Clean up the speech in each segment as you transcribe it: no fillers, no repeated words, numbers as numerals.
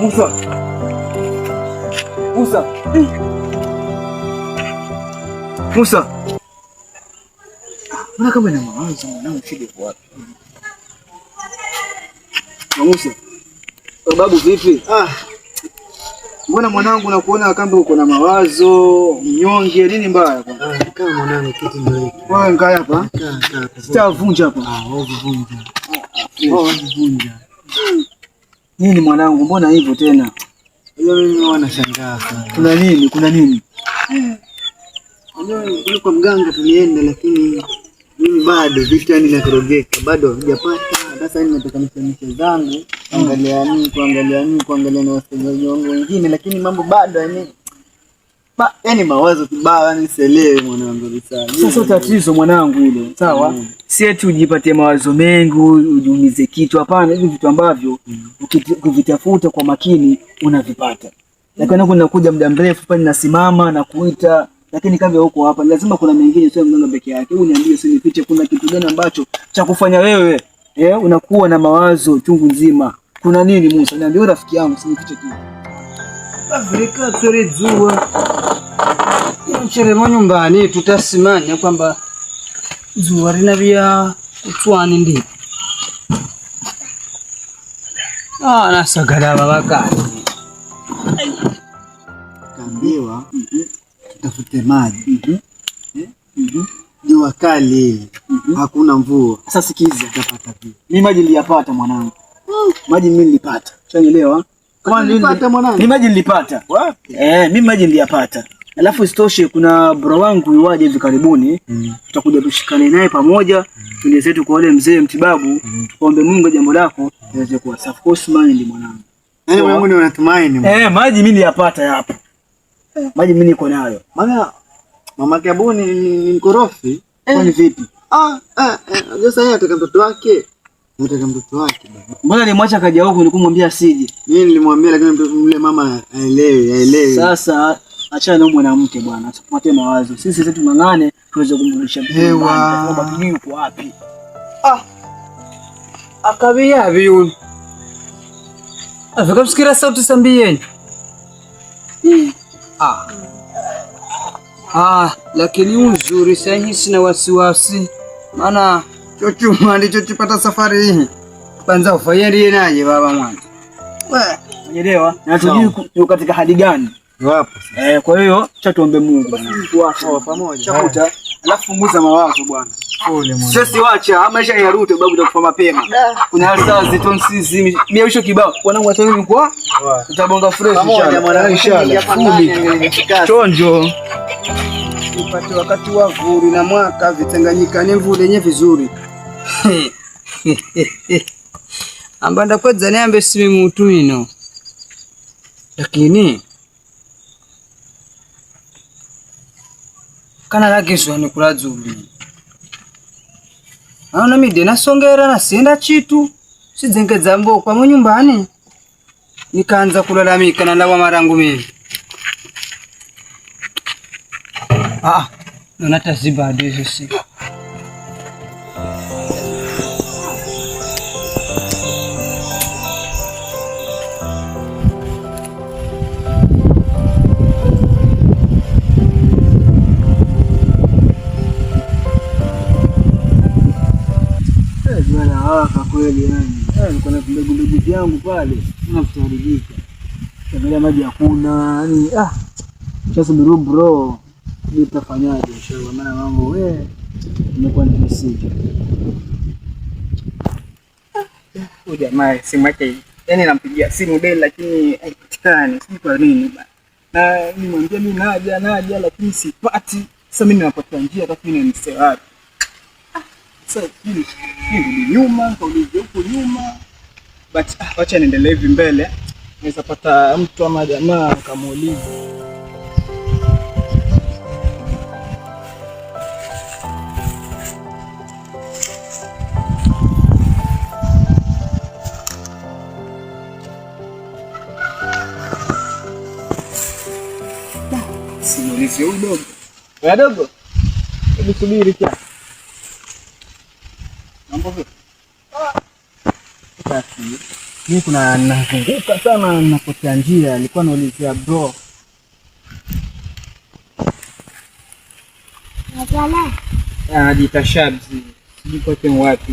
Musa. Musa. Musa. Mbona kama ina mawazo mwanangu shida kwa wapi? Musa. Babu vipi? Mbona mwanangu nakuona kama uko na mawazo, mnyonge, nini mbaya bwana? Kama mwanangu kitu ndio hiki. Wewe nkaa hapa? Kaa. Sitavunja hapa. Wewe vunja. Vunja. Nini mwanangu, mbona hivyo tena? Mimi wanashangaa sana. Kuna nini? Kuna nini? Ndio kwa mganga tulienda, lakini mimi bado vitu yani nakorogeka, bado hujapata. Sasa nimetoka niseme zangu, angalia na wasikilizaji wangu wengine, lakini mambo bado yani mawazo kibao, yani sielewi mwanangu sana. Sasa tatizo mwanangu hilo, sawa? Si eti ujipatie mawazo mengi, ujiumize kitu, hapana. Hivi vitu ambavyo ukivitafuta kwa makini unavipata. Lakini unakuja muda mrefu pale nasimama na kuita, lakini kama huko hapa lazima kuna mengine, sio mganga peke yake. Hebu niambie, usinifiche, kuna kitu gani ambacho cha kufanya wewe unakuwa na mawazo chungu nzima? Kuna nini Musa? Niambie rafiki yangu, usinifiche kitu. Afrika tulijua mcheremo nyumbani tutasimanya kwamba zuwa linavia utwani ndi nasagala babakani kaambiwa tutafute maji jua kali hakuna mvua. Sasa sikiza, tutapata vipi? Mimi maji niliyapata mwanangu. Maji mimi nilipata. Unanielewa? Kama nilipata mwanangu. Mimi maji nilipata. Wapi? Mimi maji niliyapata. Alafu isitoshe kuna bro wangu yuaje hivi karibuni. Tutakuja tushikane naye pamoja, tuende zetu kwa wale mzee mtibabu, tuombe Mungu jambo lako liweze kuwa safi. Mind mwanangu. Mungu ni unatumaini. Maji mimi niliyapata hapo. Maji mimi niko nayo. Maana mama Kabuni ni mkorofi. Kwani vipi? Sasa yeye ataka mtoto wake. Nataka mtoto wake baba. Mbona nilimwacha kaja huko nikumwambia asije? Mimi nilimwambia, lakini yule mama haelewi. Sasa achana na mwanamke bwana, usipate mawazo. Sisi zetu ngangane tuweze kumrudisha mtu. Baba tujui yuko wapi. Akabia viu. Afika msikira sauti sambieni. Lakini uzuri sasa sina wasiwasi. Maana chochuma ndicho chipata safari hii. Kwanza ufayeni naye baba mwana. Unaelewa? Na tujui yuko katika hali gani. Wapo. Kwa hiyo cha tuombe Mungu tuache pamoja. Chakuta, alafu punguza mawazo bwana. Pole mwana. Sisi wacha maisha ya Ruto babu utakufa mapema. Kuna hali zetu sisi miaisho kibao. Wanangu hata mimi kwa tutabonga fresh inshallah. Chonjo. Tupate wakati wa vuli na mwaka vitanganyikane mvule yenye vizuri. Ambanda kweza niambe simi mtu ino. Lakini kana lake swani kula zuli. Naona mimi nasongera na sienda chitu. Sizengeza mbo kwa nyumbani. Nikaanza kulalamika na lawa marangu mimi. Nona taziba hizo si. Kweli yani. Niko na mbegu vyangu pale. Nafutaribika. Kama maji hakuna, yani sasa bro. Nitafanyaje inshallah, maana mambo imekuwa ni msiki. Huyu jamaa simu yake, yani nampigia simu deli lakini haipatikani. Sijui kwa nini bana. Na nimwambia mimi naja lakini sipati. Sasa mimi napata njia hata mimi niseme wapi. Sasa hili nyuma, kaulize huko nyuma. But acha niendelee hivi mbele. Naweza pata mtu ama jamaa kamuuliza. Simulizi udogo. Wadogo. Hebu subiri kia. Mambo vipi? Safi. Mimi kuna nazunguka sana napotea njia. Alikuwa anaulizia bro. Wajala. Anajiita Shabzi. Sijui kote wapi.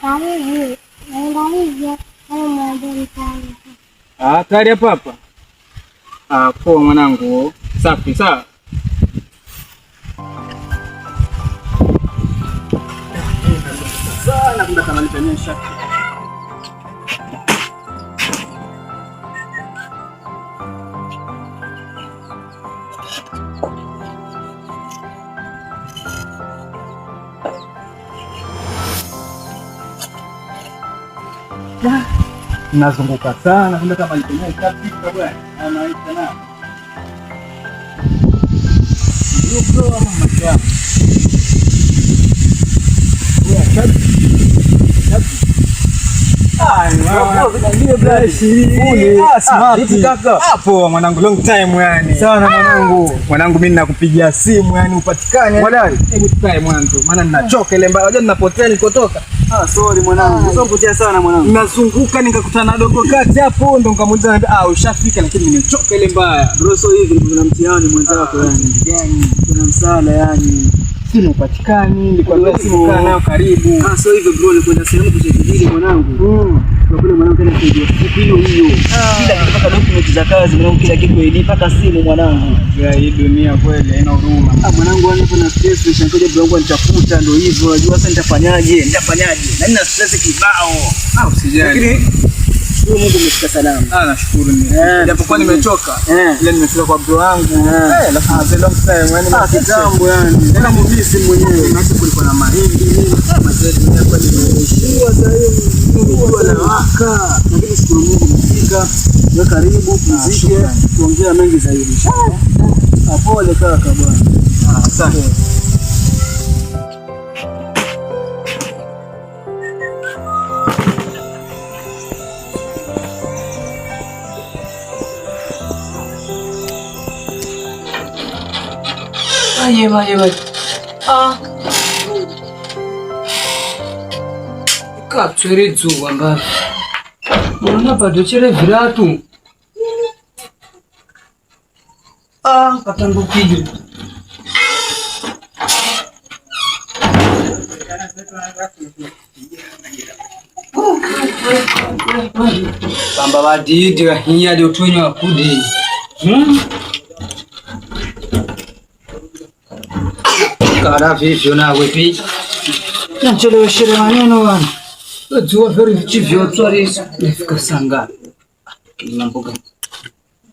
Karibu. Naenda hivyo. Kama mwanzo mtaani. Kari hapa hapa. Poa mwanangu. Safi, sawa. Sana kumbe kama niponyesha. Nazunguka sana kumbe kama niponyesha bwana. Anaita na. Ndio bro ama mashamba. Hapo mwanangu, long time yani. Sana mwanangu. Mwanangu mimi ninakupigia simu yani upatikane. Hebu tukae mwanzo maana ninachoka ile mbaya. Unajua ninapotea nikotoka. Sorry mwanangu. Usipotea sana mwanangu. Nazunguka nikakutana na dogo kati hapo ndo nikamuuliza ushafika, lakini nimechoka ile mbaya. Bro, so hivi kuna mtihani mwenzako yani. Kuna msala yani. Simu upatikani, nilikwambia simu kaa nayo karibu. So hivyo bro, nilikwenda sehemu kusajili mwanangu. Kwa kule mwanangu tena kusaidia siku hiyo. Kila kitu mpaka document za kazi mwanangu, kila kitu ili mpaka simu mwanangu. Ya hii dunia kweli haina huruma. Mwanangu hapo na stress, nishangoja bro wangu nitafuta, ndio hivyo. Unajua sasa nitafanyaje? Na nina stress kibao. Usijali. Lakini Mungu umefika salama. Nashukuru mimi. Japokuwa nimechoka. Ile nimefika kwa bro wangu. Lakini long time yani kitambo yani. Tena mvisi mwenyewe. Nasi kulikuwa na mahindi nini. Mazedi ni hapa nimeishiwa sasa hivi. Mungu anawaka. Lakini shukuru Mungu umefika. Wewe karibu mzike. Tuongea mengi zaidi. Pole kaka bwana. Asante. Aye. Kapswere zuwa mbavi. Mwana bado chere viratu. Katambukije. Bamba badidi hiya ndio tunywa kudi. Kara vivyo nawe pi. Nacheleweshere maneno bwana. Zuwa veri vichivyo tswari nifika sanga. Mambo gani?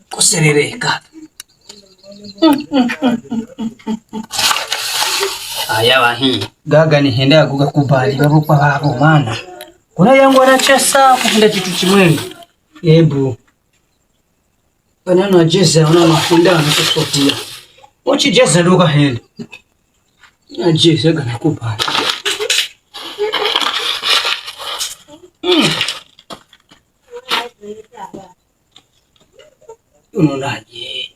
Kuserereka. Aya wahi. Gaga ni henda kuga kubali babo kwa babo maana. Kuna yangu anachesa kufunda kitu chimwengu. Ebu. Banana ajeza ona mafunda anakusotia. Wachi jeza doga henda. Ajeza gana kubali. Unaje?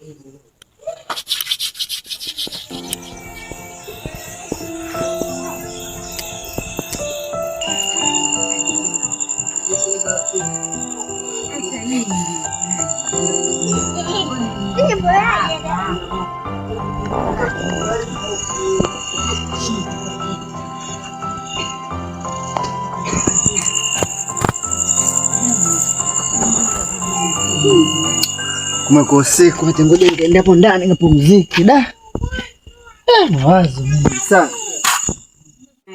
Kumekosea, ngoja nikaenda hapo ndani ngapumzike da. Mawazo mengi sana.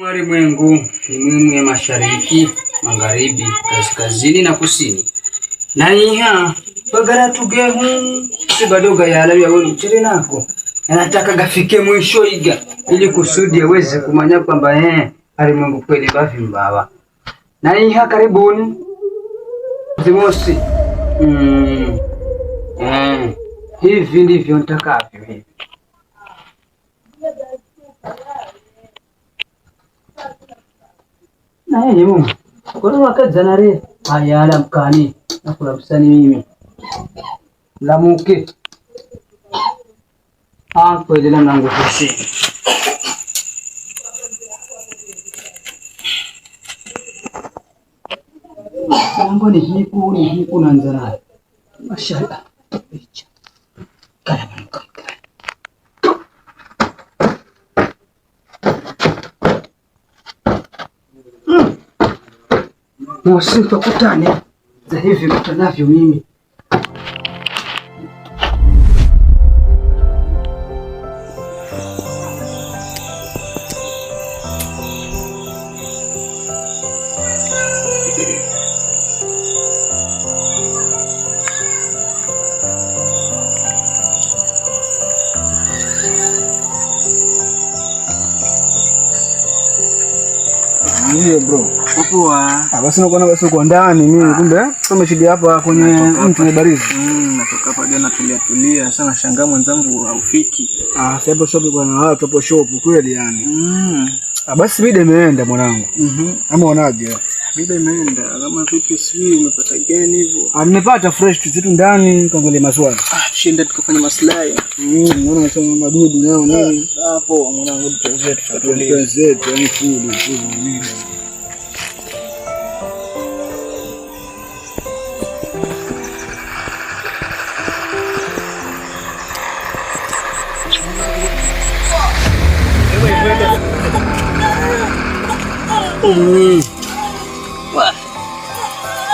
Ulimwengu ni muhimu ya mashariki, magharibi, kaskazini na kusini. Na iha bagara tugehu sibadoga yala ya wewe mchele nako. Anataka gafike mwisho iga ili kusudi aweze kumanya kwamba alimwengu kweli bafi mbawa. Na iha karibuni. Zimosi. Hivi ndivyo nitakavyo hivi. Na yeye Mungu. Kwa wakati nare ayala mkani na kulabisani mimi. Lamuke. Kwa ile nangu kusi. Mambo ni hiku na nzara. Mashallah. Kala manuka. Na usitukutane za hivi kutanavyo mimi. Ndio bro. Poa. Basi nakuona basi uko ndani mimi kumbe kama shida hapa kwenye mtu mbarizi. Natoka hapa jana tulia sana, shangaa mwenzangu haufiki. Sasa shop bwana, watu hapo shop kweli yani. Basi bide imeenda mwanangu. Ama unaje? Bide imeenda. Kama vipi sijui umepata gani hivyo? Nimepata fresh tu ndani kaangalia maswali. Shinda tukafanya maslahi. Naona nasema madudu nao nini? Hapo mwanangu tutulie. Yani full nini?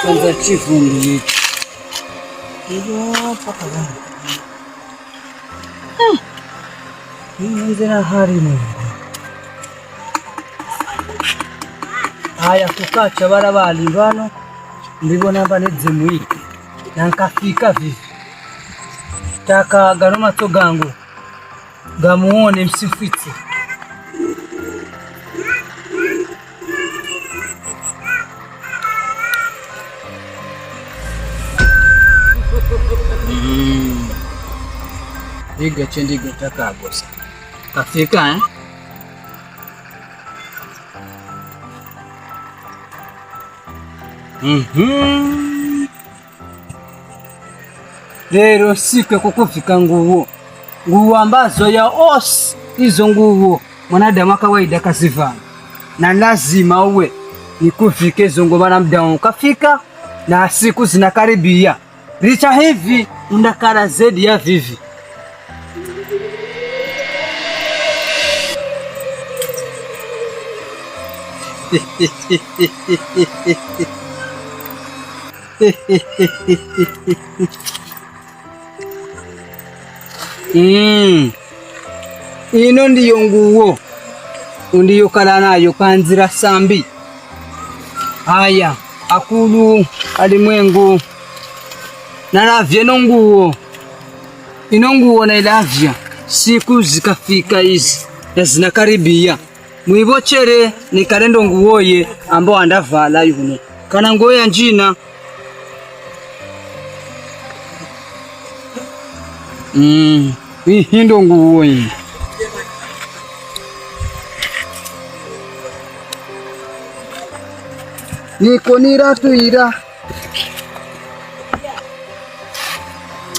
Kwanza chifu ndio. Paka bana. Nianze na harimu. Haya kukacha barabali bano ndibona baneze muyi. Nankafika vivi. Taka garoma to gangu. Gamuone msifiti. Iga chendiga takagosa. Kafika Lero siku kukufika nguo ambazo ya os hizo nguo mwanadamu kawaida kasivana, na lazima uwe nikufike hizo nguo bana, muda ukafika na siku zinakaribia. Licha hivi ndakara zedi ya vivi. Ino ndiyo nguo ndiyo kala nayo kanzira sambi. Haya akulu alimwengu nalavya ino nguo nailavya siku zikafika hizi na zinakaribia, mwibochere ni kalendo nguoye ambao andavala yuno kana nguo ya njina. Hii ndo nguo hii. Niko niratuira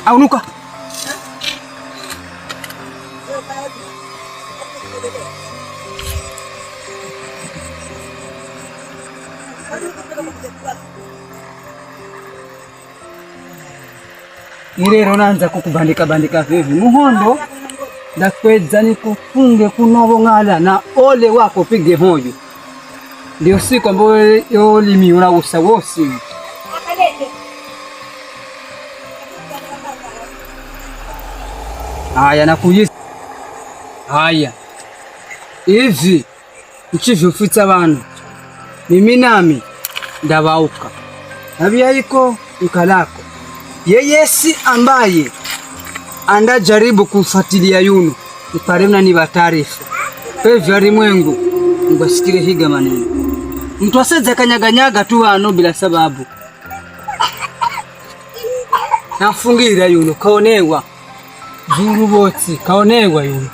aunuka irero nanza kukubandika vivi muhondo ndakweza nikufunge kunobo ngala na ole wako pige hoyo. Ndio siku ambayo yolimi unausa wosi. Haya nakuyisa. Haya hivi nchivyofitsa abantu mimi nami ndabauka nabia iko ukalako yeyesi ambaye andajaribu kufuatilia yuno iparemna ni batarifu hivyo alimwengu ngasikire higa maneno mtu aseze kanyaganyaga tu hano bila sababu. Nafungira yuno kaonewa zuru botsi kaonewa yuno